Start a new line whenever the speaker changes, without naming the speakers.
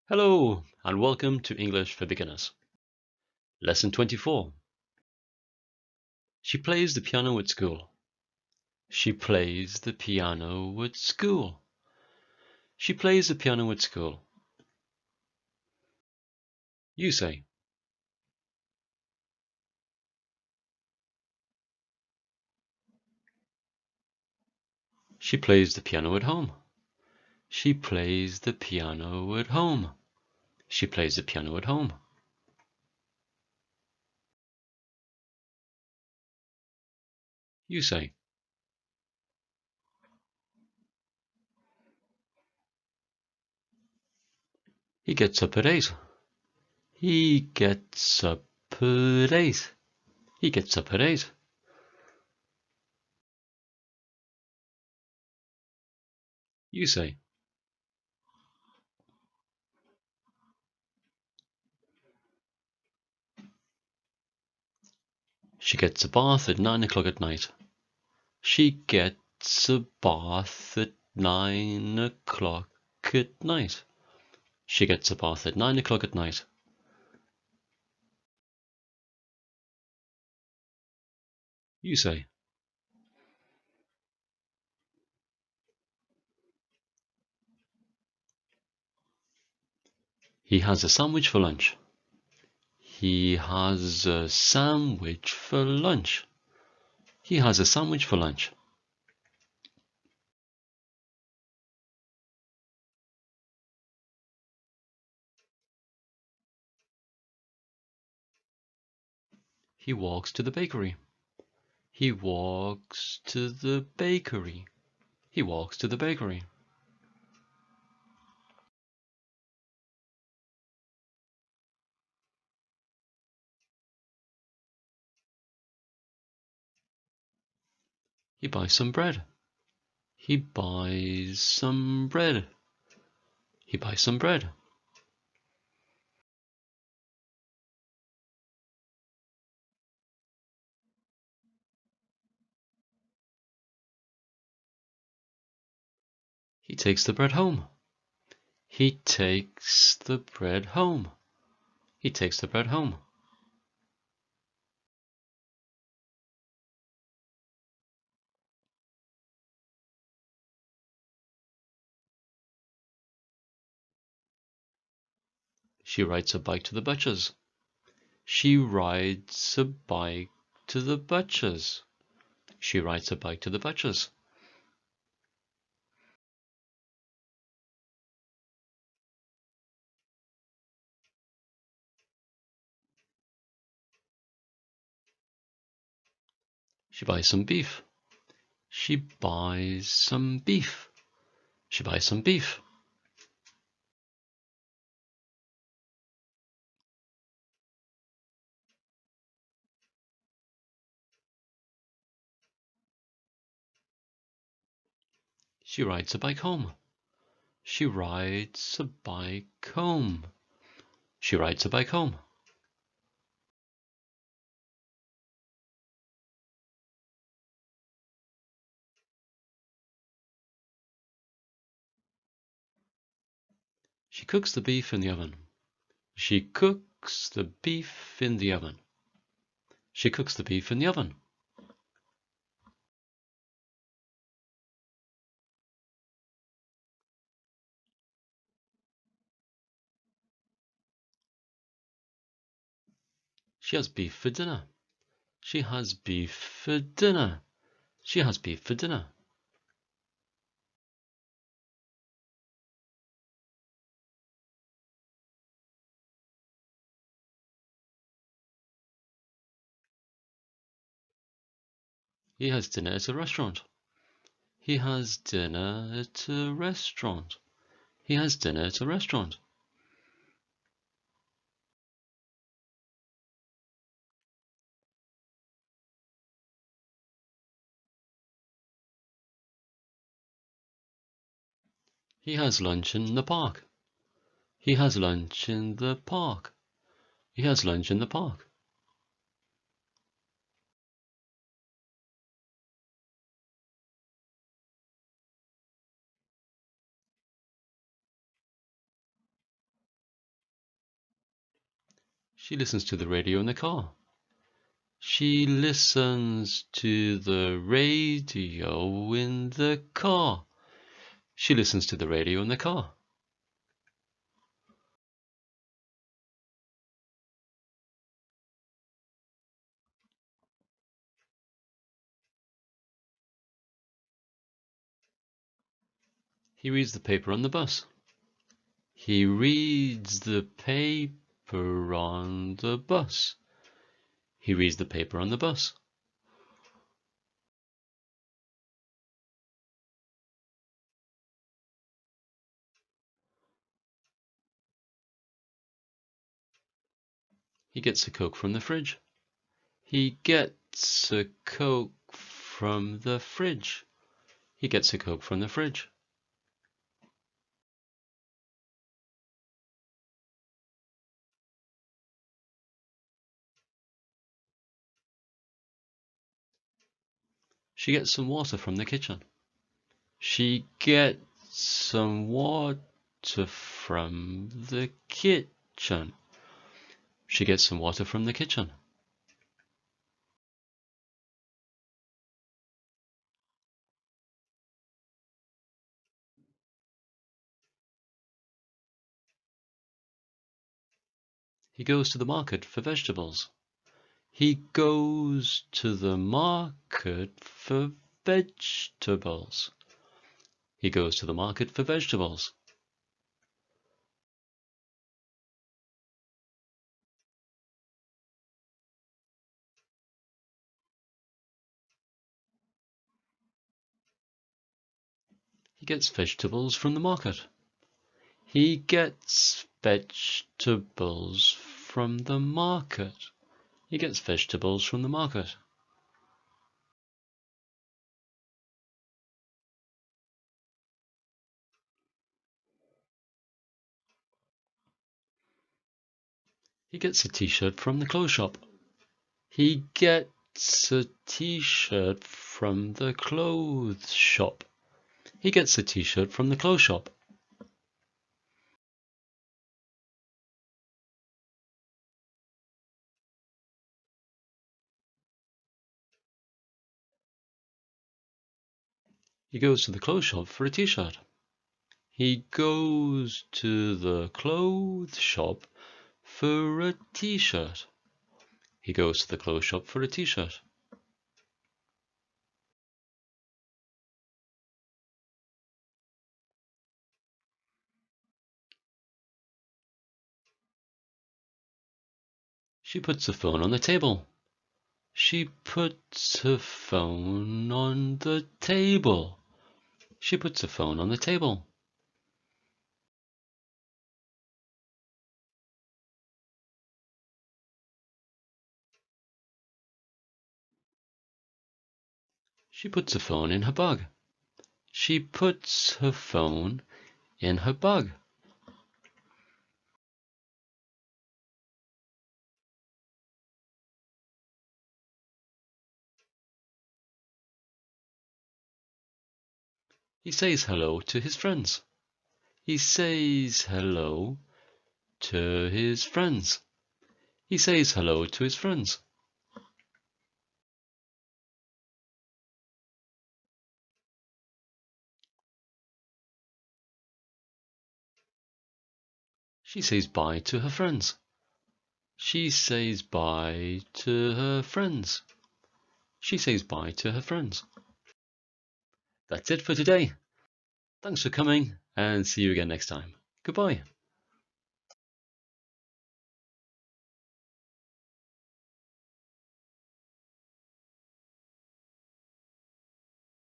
Hello, and welcome to English for Beginners. Lesson 24. She plays the piano at school. She plays the piano at school. She plays the piano at school. You say. She plays the piano at home. She plays the piano at home. She plays the piano at home. You say. He gets up at 8. He gets up at 8. He gets up at 8. You say. She gets a bath at 9 o'clock at night. She gets a bath at 9 o'clock at night. She gets a bath at 9 o'clock at night. You say. He has a sandwich for lunch. He has a sandwich for lunch. He has a sandwich for lunch. He walks to the bakery. He walks to the bakery. He walks to the bakery. He buys some bread. He buys some bread. He buys some bread. He takes the bread home. He takes the bread home. He takes the bread home. She rides a bike to the butcher's. She rides a bike to the butcher's. She rides a bike to the butcher's. She buys some beef. She buys some beef. She buys some beef. She rides a bike home. She rides a bike home. She rides a bike home. She cooks the beef in the oven. She cooks the beef in the oven. She cooks the beef in the oven. She has beef for dinner. She has beef for dinner. She has beef for dinner. He has dinner at a restaurant. He has dinner at a restaurant. He has dinner at a restaurant. He has lunch in the park. He has lunch in the park. He has lunch in the park. She listens to the radio in the car. She listens to the radio in the car. She listens to the radio in the car. He reads the paper on the bus. He reads the paper on the bus. He reads the paper on the bus. He gets a Coke from the fridge. He gets a Coke from the fridge. He gets a Coke from the fridge. She gets some water from the kitchen. She gets some water from the kitchen. She gets some water from the kitchen. He goes to the market for vegetables. He goes to the market for vegetables. He goes to the market for vegetables. He gets vegetables from the market. He gets vegetables from the market. He gets vegetables from the market. He gets a t-shirt from the clothes shop. He gets a t-shirt from the clothes shop. He gets a t-shirt from the clothes shop. He goes to the clothes shop for a t-shirt. He goes to the clothes shop for a t-shirt. He goes to the clothes shop for a t-shirt. She puts the phone on the table. She puts her phone on the table. She puts a phone on the table. She puts a phone in her bag. She puts her phone in her bag. He says hello to his friends. He says hello to his friends. He says hello to his friends. She says bye to her friends. She says bye to her friends. She says bye to her friends. That's it for today. Thanks for coming and see you again next time. Goodbye.